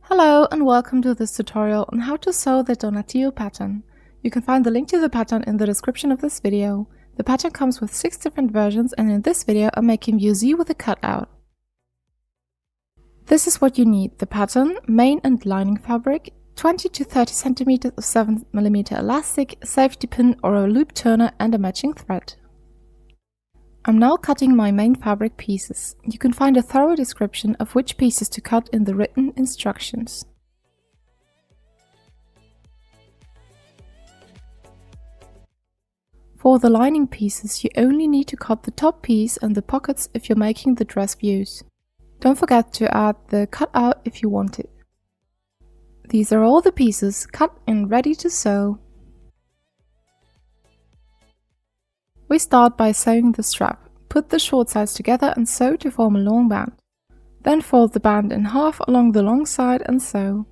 Hello and welcome to this tutorial on how to sew the Tonatiuh pattern. You can find the link to the pattern in the description of this video. The pattern comes with 6 different versions, and in this video I'm making view Z with a cutout. This is what you need: the pattern, main and lining fabric, 20 to 30 cm of 7mm elastic, safety pin or a loop turner and a matching thread. I'm now cutting my main fabric pieces. You can find a thorough description of which pieces to cut in the written instructions. For the lining pieces, you only need to cut the top piece and the pockets if you're making the dress views. Don't forget to add the cutout if you want it. These are all the pieces cut and ready to sew. We start by sewing the strap. Put the short sides together and sew to form a long band. Then fold the band in half along the long side and sew.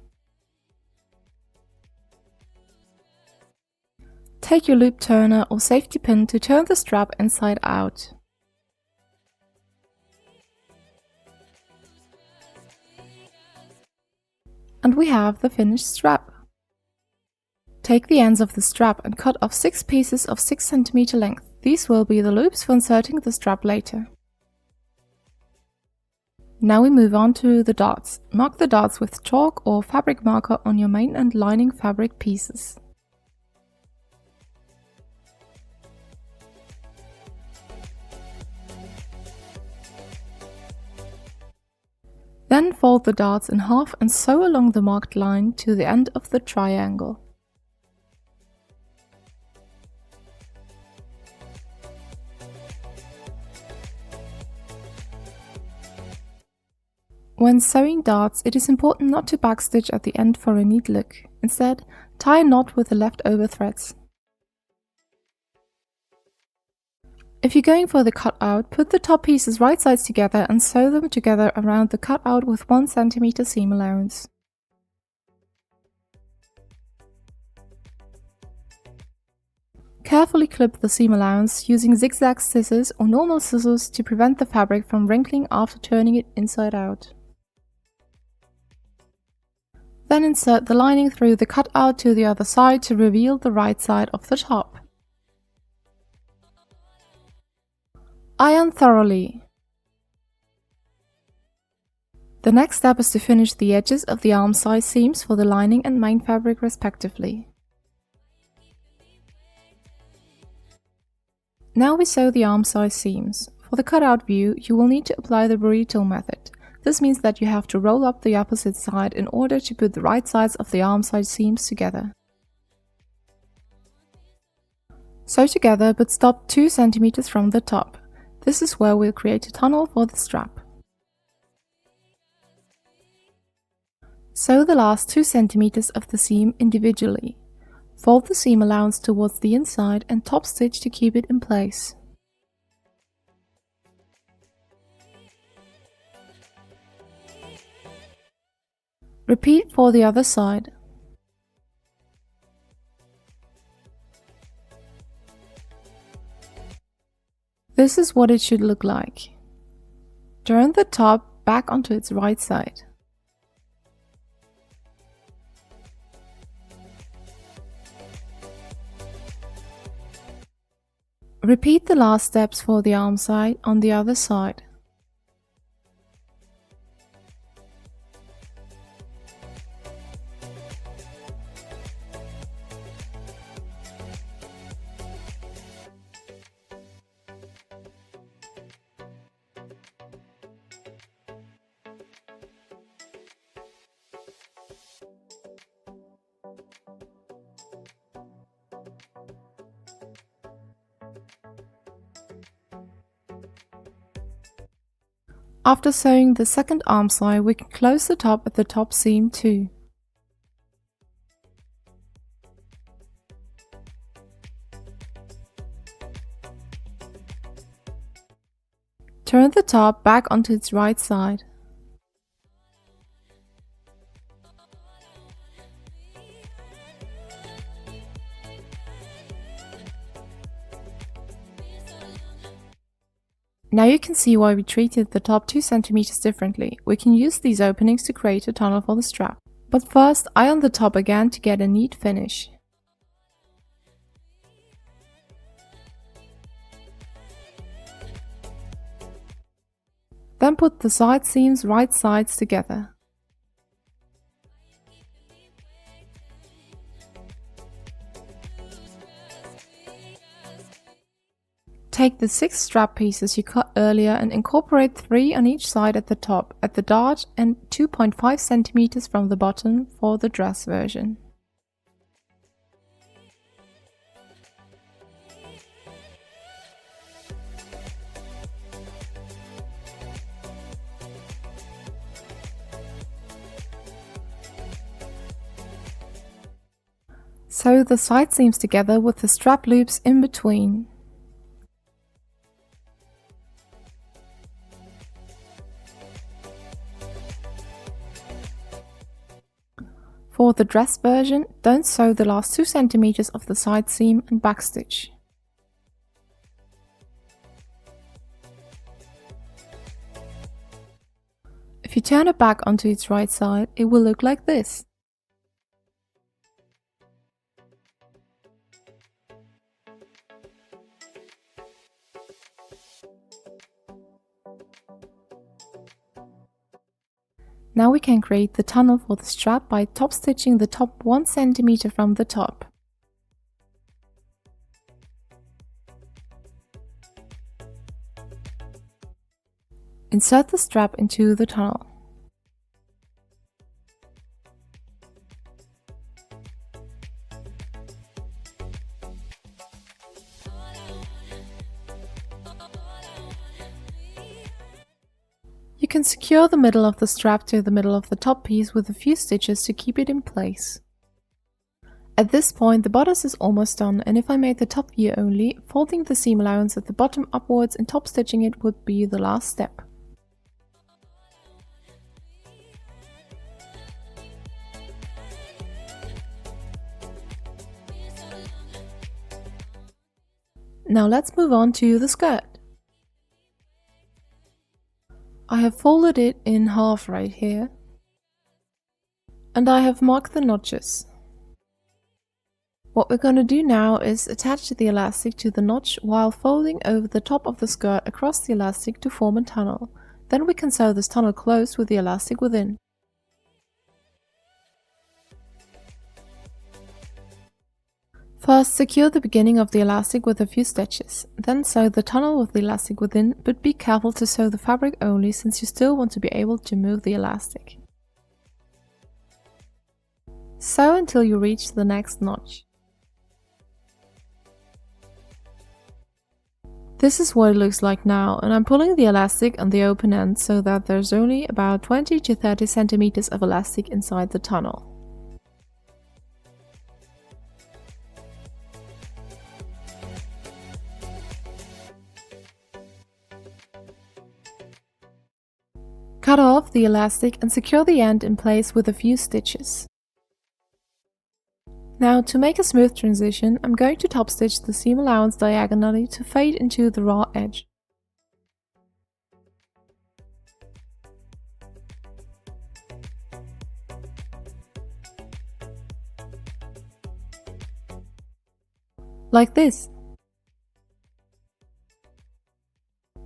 Take your loop turner or safety pin to turn the strap inside out. And we have the finished strap. Take the ends of the strap and cut off 6 pieces of 6 cm length. These will be the loops for inserting the strap later. Now we move on to the dots. Mark the dots with chalk or fabric marker on your main and lining fabric pieces. Then fold the dots in half and sew along the marked line to the end of the triangle. When sewing dots, it is important not to backstitch at the end for a neat look. Instead, tie a knot with the leftover threads. If you're going for the cutout, put the top pieces right sides together and sew them together around the cutout with 1 cm seam allowance. Carefully clip the seam allowance using zigzag scissors or normal scissors to prevent the fabric from wrinkling after turning it inside out. Then insert the lining through the cutout to the other side to reveal the right side of the top. Iron thoroughly. The next step is to finish the edges of the arm size seams for the lining and main fabric respectively. Now we sew the arm size seams. For the cutout view, you will need to apply the burrito method. This means that you have to roll up the opposite side in order to put the right sides of the arm size seams together. Sew together but stop 2 cm from the top. This is where we'll create a tunnel for the strap. Sew the last 2 cm of the seam individually. Fold the seam allowance towards the inside and top stitch to keep it in place. Repeat for the other side. This is what it should look like. Turn the top back onto its right side. Repeat the last steps for the arm side on the other side. After sewing the second arm side, we can close the top at the top seam too. Turn the top back onto its right side. Now you can see why we treated the top 2 cm differently. We can use these openings to create a tunnel for the strap. But first, iron the top again to get a neat finish. Then put the side seams right sides together. Take the 6 strap pieces you cut earlier and incorporate 3 on each side at the top, at the dart, and 2.5 cm from the bottom for the dress version. Sew the side seams together with the strap loops in between. For the dress version, don't sew the last 2 cm of the side seam and backstitch. If you turn it back onto its right side, it will look like this. Now we can create the tunnel for the strap by top stitching the top 1 cm from the top. Insert the strap into the tunnel. You can secure the middle of the strap to the middle of the top piece with a few stitches to keep it in place. At this point the bodice is almost done, and if I made the top view only, folding the seam allowance at the bottom upwards and top stitching it would be the last step. Now let's move on to the skirt. I have folded it in half right here, and I have marked the notches. What we're going to do now is attach the elastic to the notch while folding over the top of the skirt across the elastic to form a tunnel. Then we can sew this tunnel closed with the elastic within. First, secure the beginning of the elastic with a few stitches, then sew the tunnel with the elastic within, but be careful to sew the fabric only since you still want to be able to move the elastic. Sew until you reach the next notch. This is what it looks like now, and I'm pulling the elastic on the open end so that there's only about 20 to 30 centimeters of elastic inside the tunnel. Cut off the elastic and secure the end in place with a few stitches. Now, to make a smooth transition, I'm going to top stitch the seam allowance diagonally to fade into the raw edge. Like this.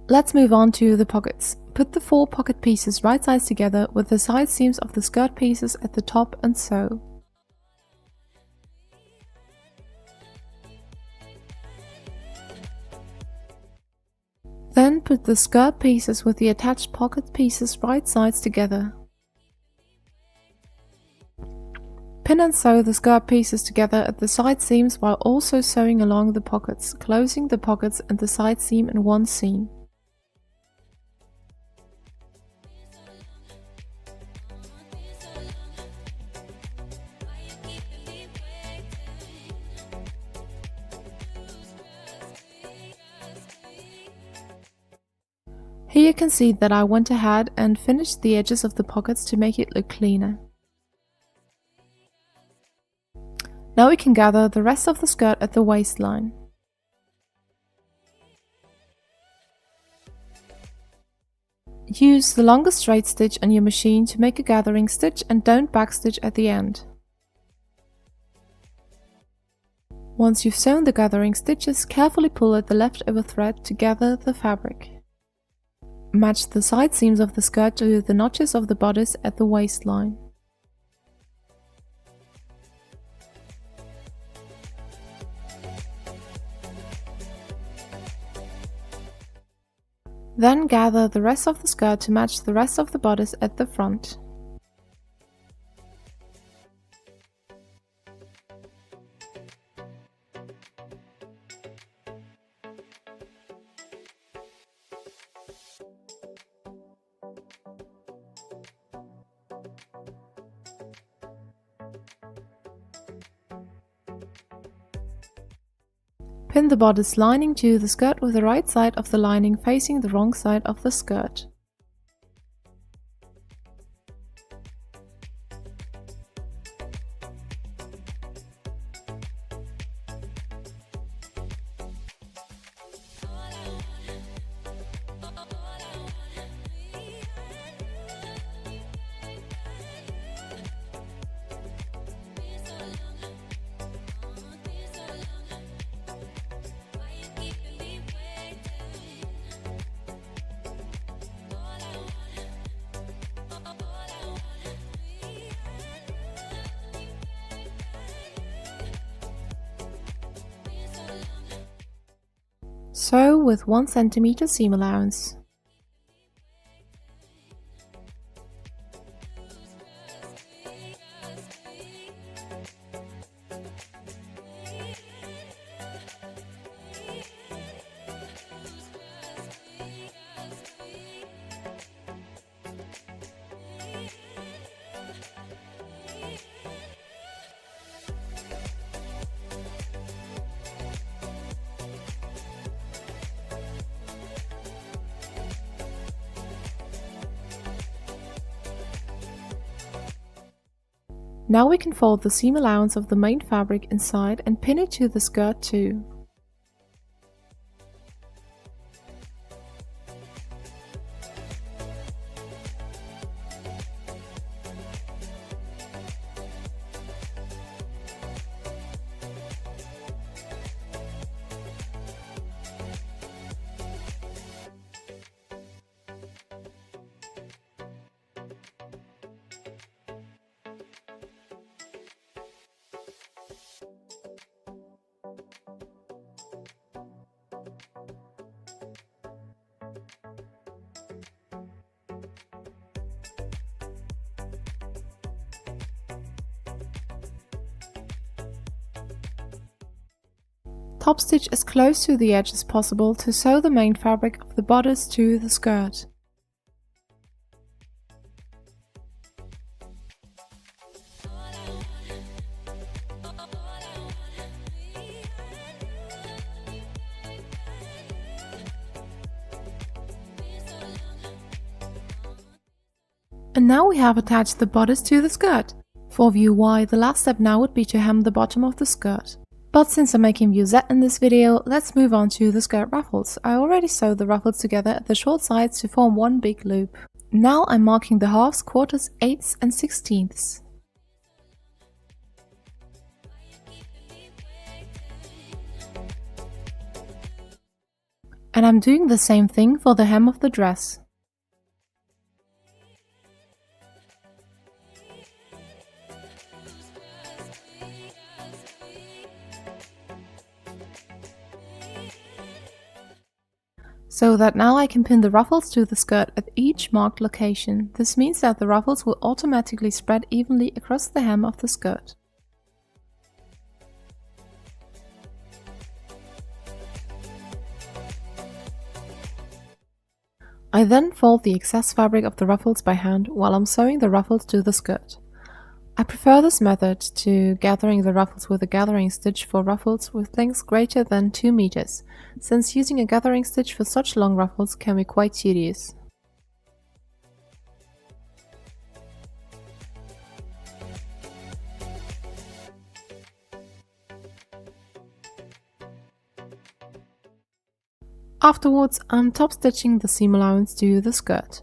Let's move on to the pockets. Put the 4 pocket pieces right sides together with the side seams of the skirt pieces at the top and sew. Then put the skirt pieces with the attached pocket pieces right sides together. Pin and sew the skirt pieces together at the side seams while also sewing along the pockets, closing the pockets and the side seam in one seam. Here you can see that I went ahead and finished the edges of the pockets to make it look cleaner. Now we can gather the rest of the skirt at the waistline. Use the longest straight stitch on your machine to make a gathering stitch and don't backstitch at the end. Once you've sewn the gathering stitches, carefully pull at the leftover thread to gather the fabric. Match the side seams of the skirt to the notches of the bodice at the waistline. Then gather the rest of the skirt to match the rest of the bodice at the front. Pin the bodice lining to the skirt with the right side of the lining facing the wrong side of the skirt. Sew with 1 cm seam allowance. Now we can fold the seam allowance of the main fabric inside and pin it to the skirt too. Top stitch as close to the edge as possible to sew the main fabric of the bodice to the skirt. And now we have attached the bodice to the skirt. For view Y, the last step now would be to hem the bottom of the skirt. But since I'm making view Z in this video, let's move on to the skirt ruffles. I already sewed the ruffles together at the short sides to form one big loop. Now I'm marking the halves, quarters, eighths and sixteenths. And I'm doing the same thing for the hem of the dress. So that now I can pin the ruffles to the skirt at each marked location. This means that the ruffles will automatically spread evenly across the hem of the skirt. I then fold the excess fabric of the ruffles by hand while I'm sewing the ruffles to the skirt. I prefer this method to gathering the ruffles with a gathering stitch for ruffles with lengths greater than 2 meters, since using a gathering stitch for such long ruffles can be quite tedious. Afterwards, I'm top stitching the seam allowance to the skirt.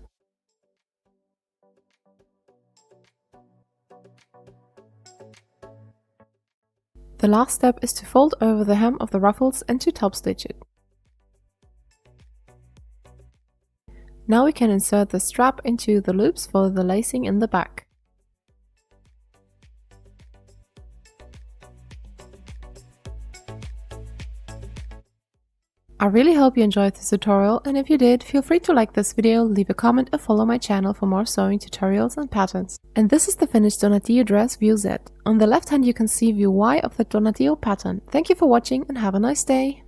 The last step is to fold over the hem of the ruffles and to top stitch it. Now we can insert the strap into the loops for the lacing in the back. I really hope you enjoyed this tutorial, and if you did, feel free to like this video, leave a comment or follow my channel for more sewing tutorials and patterns. And this is the finished Tonatiuh dress view Z. On the left hand you can see view Y of the Tonatiuh pattern. Thank you for watching and have a nice day!